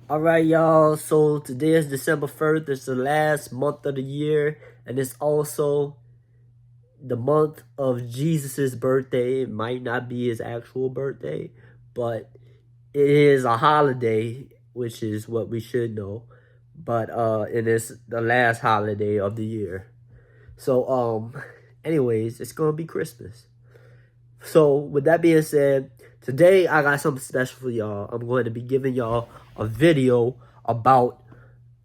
All right, y'all. So today is December 1st. It's the last month of the year, and it's also the month of Jesus's birthday. It might not be his actual birthday, but it is a holiday, which is what we should know. But it is the last holiday of the year. So anyways, it's gonna be Christmas. So with that being said, today I got something special for y'all. I'm going to be giving y'all a video about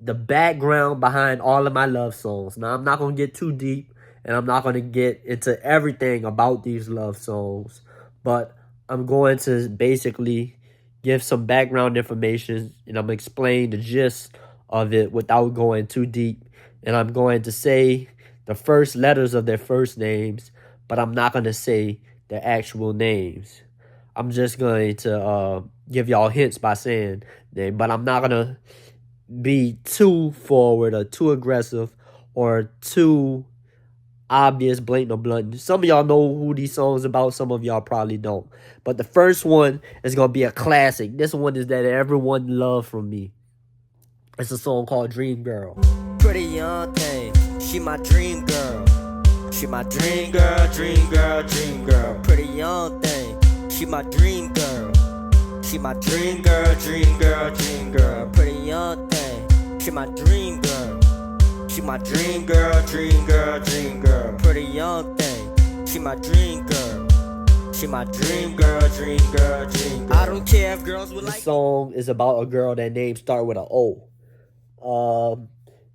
the background behind all of my love songs. Now, I'm not going to get too deep, and I'm not going to get into everything about these love songs, but I'm going to basically give some background information, and I'm going to explain the gist of it without going too deep. And I'm going to say the first letters of their first names, but I'm not going to say their actual names. I'm just going to give y'all hints by saying them, but I'm not going to be too forward or too aggressive or too obvious, blatant, or blunt. Some of y'all know who these songs about. Some of y'all probably don't. But the first one is going to be a classic. This one is that everyone loved from me. It's a song called Dream Girl. Pretty young thing, she my dream girl. She my dream girl, dream girl, dream girl. Pretty young thing, she my dream girl. She my dream girl, dream girl, dream girl. Pretty young thing, she my dream girl. She my dream girl, dream girl, dream girl. Pretty young thing, she my dream girl. She my dream girl, dream girl, dream girl. I don't care if girls would like. This song is about a girl that name start with an O.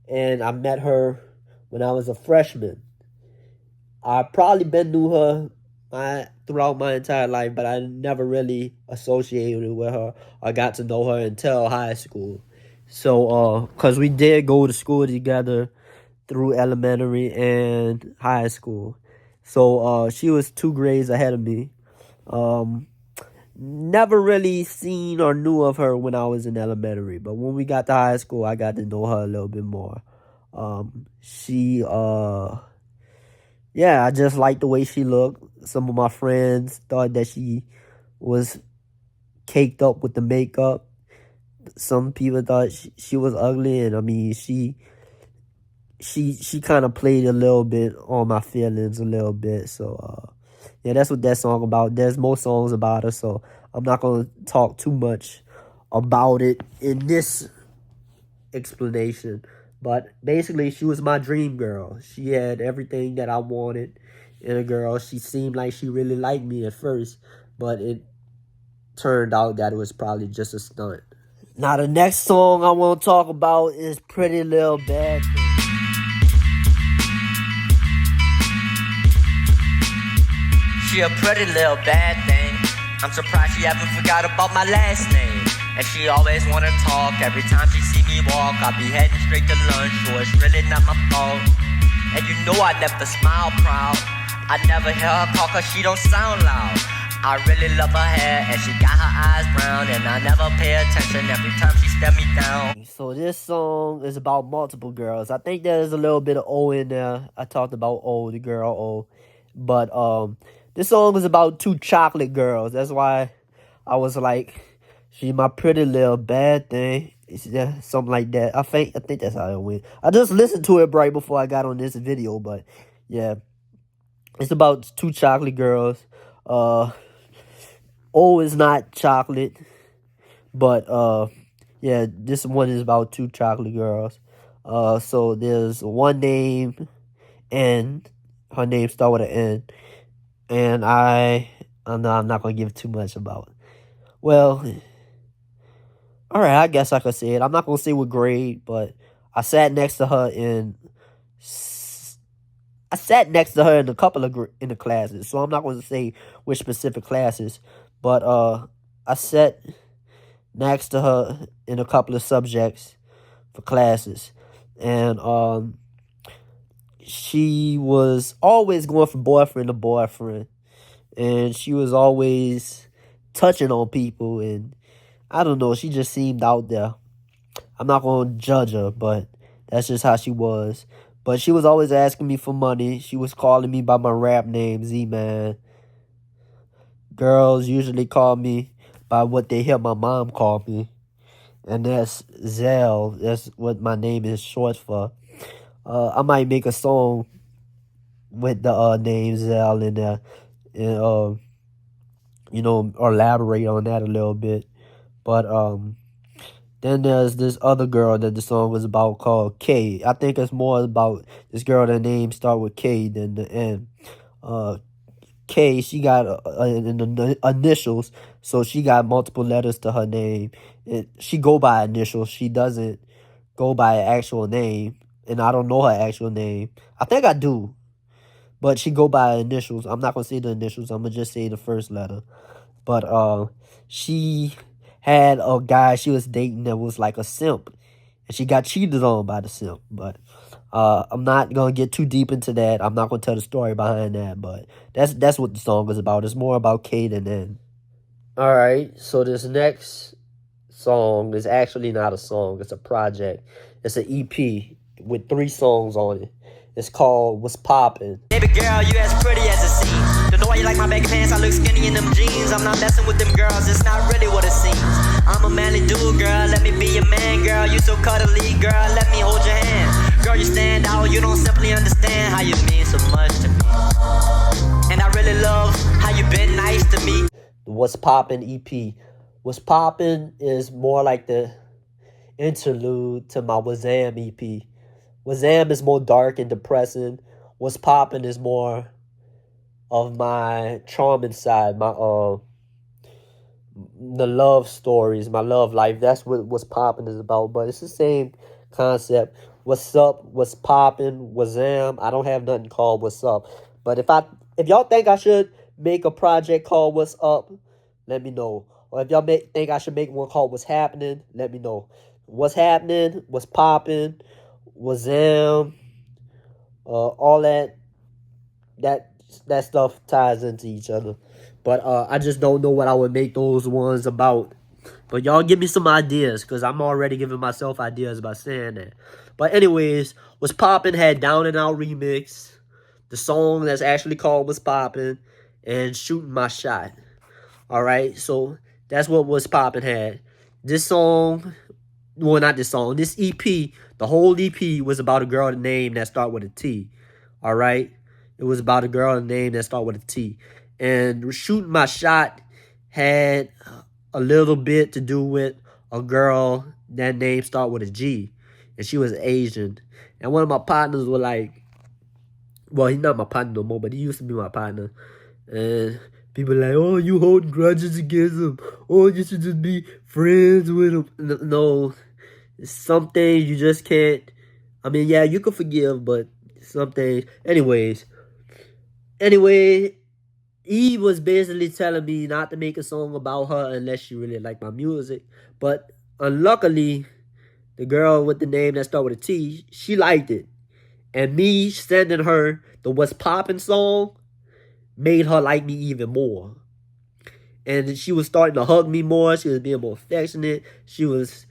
And I met her when I was a freshman. I probably been knew her throughout my entire life, but I never really associated with her or got to know her until high school. So, because we did go to school together through elementary and high school. So, she was 2 grades ahead of me. Never really seen or knew of her when I was in elementary, but when we got to high school, I got to know her a little bit more. Yeah, I just liked the way she looked. Some of my friends thought that she was caked up with the makeup. Some people thought she was ugly, and I mean, she kind of played a little bit on my feelings a little bit. So, yeah, that's what that song about. There's more songs about her, so I'm not going to talk too much about it in this explanation. But basically, she was my dream girl. She had everything that I wanted in a girl. She seemed like she really liked me at first, but it turned out that it was probably just a stunt. Now, the next song I want to talk about is Pretty Little Bad Thing. She a pretty little bad thing. I'm surprised she haven't forgot about my last name. And she always wanna talk. Every time she see me walk, I'll be heading straight to lunch, so it's really not my fault. And you know I never smile proud. I never hear her call cause she don't sound loud. I really love her hair and she got her eyes brown. And I never pay attention every time she step me down. So this song is about multiple girls. I think there's a little bit of O in there. I talked about O, the girl O. But this song is about 2 chocolate girls. That's why I was like, she my pretty little bad thing. Yeah, something like that. I think that's how it went. I just listened to it right before I got on this video, but yeah. It's about 2 chocolate girls. O is not chocolate, but yeah, this one is about 2 chocolate girls. So there's one name, and her name start with an N. And I'm not gonna give too much about it. Well, all right, I guess I could say it. I'm not gonna say what grade, but I sat next to her in a couple of in the classes, so I'm not going to say which specific classes, but I sat next to her in a couple of subjects for classes, and she was always going from boyfriend to boyfriend, and she was always touching on people, and I don't know, she just seemed out there. I'm not going to judge her, but that's just how she was. But she was always asking me for money. She was calling me by my rap name, Zman. Girls usually call me by what they hear my mom call me. and that's Zell. That's what my name is short for. I might make a song with the name Zell in there, and or elaborate on that a little bit. But then there's this other girl that the song was about called K. I think it's more about this girl that name start with K than the N. K, she got in the initials, so she got multiple letters to her name. She go by initials. She doesn't go by an actual name, and I don't know her actual name. I think I do, but she go by initials. I'm not gonna say the initials. I'm gonna just say the first letter. But she had a guy she was dating that was like a simp, and she got cheated on by the simp. But I'm not gonna get too deep into that. I'm not gonna tell the story behind that. But that's what the song is about. It's more about Kate than N. All right. So this next song is actually not a song. It's a project. It's an EP with 3 songs on it. It's called What's Poppin'. Baby girl, you as pretty as it seems. Don't know why you like my baggy pants. I look skinny in them jeans. I'm not messing with them girls. It's not really what it seems. I'm a manly dude, girl. Let me be your man, girl. You so cuddly, girl. Let me hold your hand. Girl, you stand out. You don't simply understand how you mean so much to me. And I really love how you been nice to me. What's Poppin' EP. What's Poppin' is more like the interlude to my Wazam EP. Wazam is more dark and depressing. What's Poppin' is more of my charming side, my the love stories, my love life. That's what What's Poppin' is about. But it's the same concept. What's up? What's poppin'? Wazam. I don't have nothing called What's Up. But if y'all think I should make a project called What's Up, let me know. Or if y'all think I should make one called What's Happening, let me know. What's happening? What's poppin'? Wazam, all that stuff ties into each other. But I just don't know what I would make those ones about. But y'all give me some ideas, because I'm already giving myself ideas by saying that. But anyways, What's Poppin' had Down and Out remix, the song that's actually called What's Poppin', and Shooting My Shot. Alright, so that's what What's Poppin' had. This song, well, not this song, this EP, the whole EP was about a girl name that start with a T. Alright? It was about a girl name that start with a T. And Shooting My Shot had a little bit to do with a girl that name start with a G. And she was Asian. And one of my partners was like, well, he's not my partner no more, but he used to be my partner. And people like, oh, you holding grudges against him. Oh, you should just be friends with him. No, some things you just can't. I mean, yeah, you can forgive, but some things. Anyway, he was basically telling me not to make a song about her unless she really liked my music. But unluckily, the girl with the name that started with a T, she liked it. And me sending her the What's Poppin' song made her like me even more. And she was starting to hug me more. She was being more affectionate. She was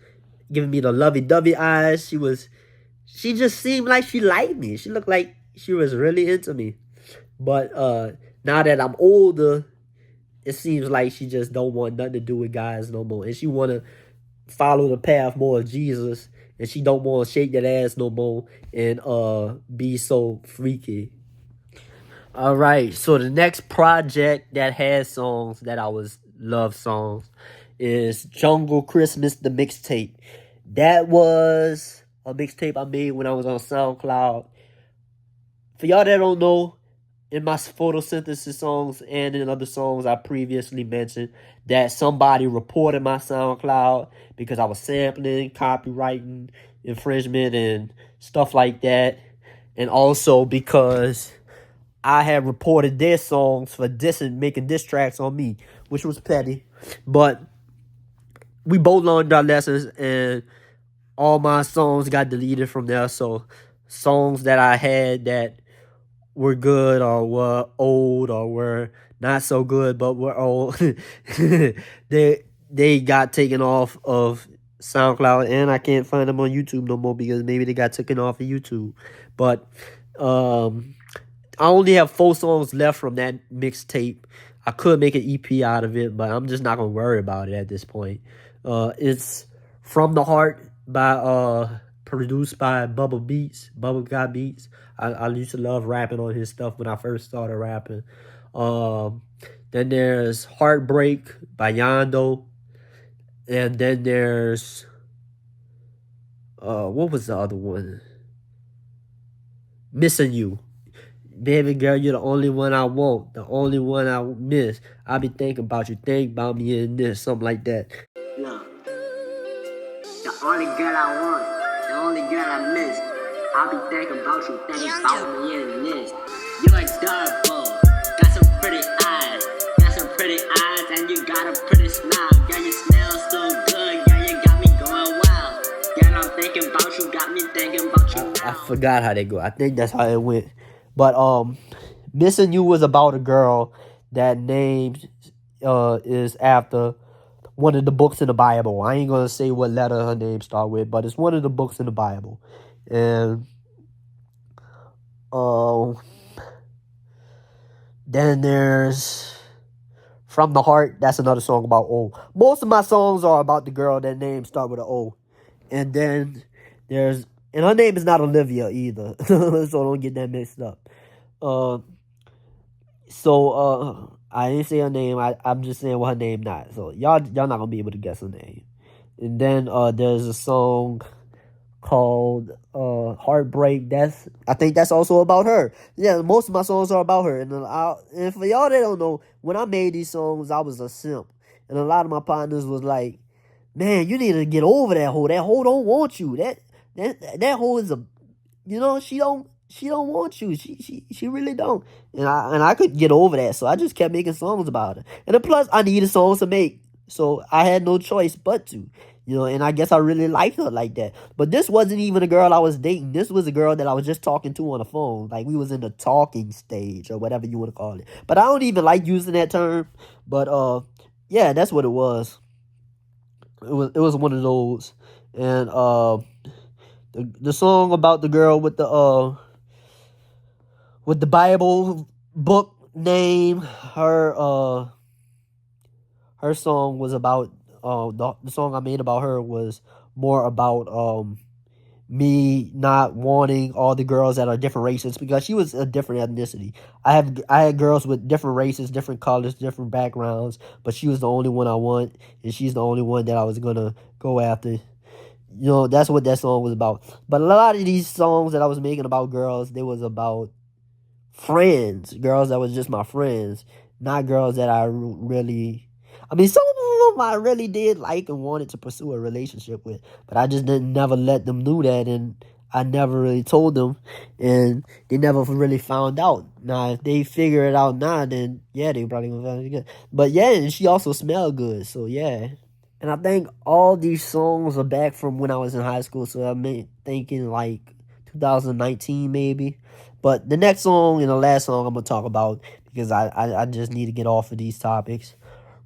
giving me the lovey-dovey eyes. She just seemed like she liked me. She looked like she was really into me. But now that I'm older, it seems like she just don't want nothing to do with guys no more. And she want to follow the path more of Jesus. And she don't want to shake that ass no more and be so freaky. All right, so the next project that has songs that I was love songs is Jungle Christmas, the mixtape. That was a mixtape I made when I was on SoundCloud. For y'all that don't know, in my photosynthesis songs and in other songs I previously mentioned that somebody reported my SoundCloud because I was sampling, copywriting, infringement, and stuff like that. And also because I had reported their songs for making diss tracks on me, which was petty. But we both learned our lessons, and all my songs got deleted from there. So songs that I had that were good or were old or were not so good but were old, they got taken off of SoundCloud, and I can't find them on YouTube no more because maybe they got taken off of YouTube. But I only have 4 songs left from that mixtape. I could make an EP out of it, but I'm just not going to worry about it at this point. It's From the Heart by produced by Bubba Got Beats. I used to love rapping on his stuff when I first started rapping. Um, then there's Heartbreak by Yondo. And then there's what was the other one? Missing You. Baby girl, you're the only one I want, the only one I miss. I be thinking about you, think about me in this, something like that. Look, the only girl I want, the only girl I miss. I'll be thinking about you, thinking about me in this. You're adorable, got some pretty eyes, and you got a pretty smile. Girl, you smell so good, girl, you got me going wild. Girl, I'm thinking about you, got me thinking about you now. I forgot how they go. I think that's how it went. But Missing You was about a girl that named is after one of the books in the Bible. I ain't gonna say what letter her name start with, but it's one of the books in the Bible. And then there's From the Heart. That's another song about O. Most of my songs are about the girl that name start with an O. And then there's, and her name is not Olivia either, so don't get that mixed up. I didn't say her name. I'm just saying what her name not. So y'all not gonna be able to guess her name. And then there's a song called Heartbreak. I think that's also about her. Yeah, most of my songs are about her. And for y'all that don't know, when I made these songs, I was a simp. And a lot of my partners was like, man, you need to get over that hoe. That hoe don't want you. That hoe is she don't want you. She really don't. And I could get over that. So I just kept making songs about her. And then plus I needed songs to make. So I had no choice but to. And I guess I really liked her like that. But this wasn't even a girl I was dating. This was a girl that I was just talking to on the phone. Like, we was in the talking stage or whatever you want to call it. But I don't even like using that term. But yeah, that's what it was. It was one of those. And the song about the girl with the Bible book name, her song was about the song I made about her was more about me not wanting all the girls that are different races, because she was a different ethnicity. I had girls with different races, different colors, different backgrounds, but she was the only one I want, and she's the only one that I was gonna go after. That's what that song was about. But a lot of these songs that I was making about girls, they was about friends, girls that was just my friends, not girls that I really. I mean, some of them I really did like and wanted to pursue a relationship with, but I just didn't never let them know that, and I never really told them, and they never really found out. Now, if they figure it out now, then yeah, they probably gonna find it good. But yeah, and she also smelled good, so yeah. And I think all these songs are back from when I was in high school, so I'm thinking like 2019 maybe. But the next song and the last song I'm gonna talk about, because I just need to get off of these topics.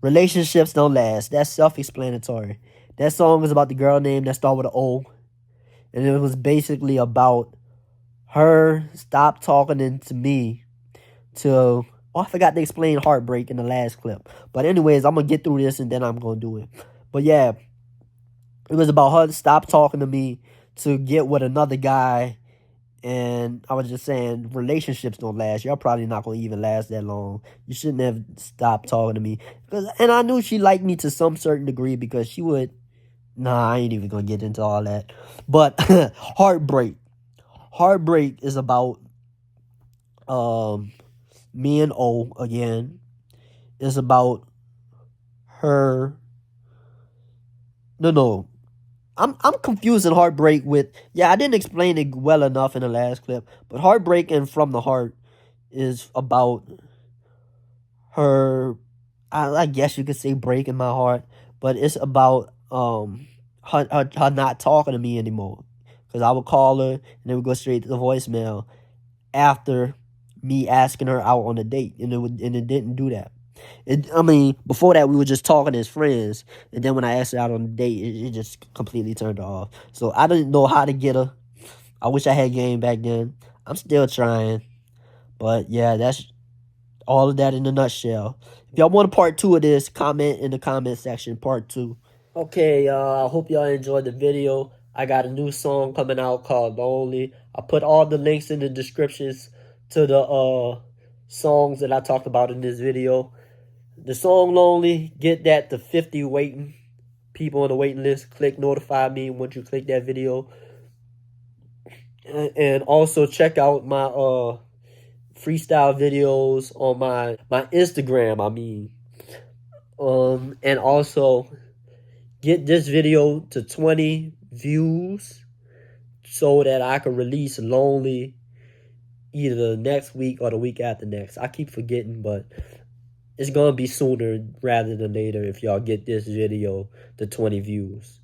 Relationships Don't Last. That's self-explanatory. That song is about the girl name that started with an O. And it was basically about her stop talking to me to... Oh, I forgot to explain Heartbreak in the last clip. But anyways, I'm going to get through this and then I'm going to do it. But yeah, it was about her to stop talking to me to get with another guy. And I was just saying, relationships don't last. Y'all probably not going to even last that long. You shouldn't have stopped talking to me. And I knew she liked me to some certain degree, because she would... Nah, I ain't even going to get into all that. But Heartbreak. Heartbreak is about me and O again. It's about her... No. I'm confusing Heartbreak with... Yeah, I didn't explain it well enough in the last clip. But Heartbreak and From the Heart is about her... I guess you could say breaking my heart. But it's about her not talking to me anymore. Because I would call her and it would go straight to the voicemail after me asking her out on a date. And it didn't do that. Before that, we were just talking as friends. And then when I asked her out on a date, it just completely turned her off. So I didn't know how to get her. I wish I had game back then. I'm still trying. But yeah, that's all of that in a nutshell. If y'all want a part 2 of this, comment in the comment section, part 2. Okay, I hope y'all enjoyed the video. I got a new song coming out called Lonely. I put all the links in the descriptions to the songs that I talked about in this video. The song Lonely, get that to 50 waiting people on the waiting list. Click notify me once you click that video. And also check out my freestyle videos on my Instagram, and also get this video to 20 views so that I can release Lonely either next week or the week after next. I keep forgetting, but it's gonna be sooner rather than later if y'all get this video to 20 views.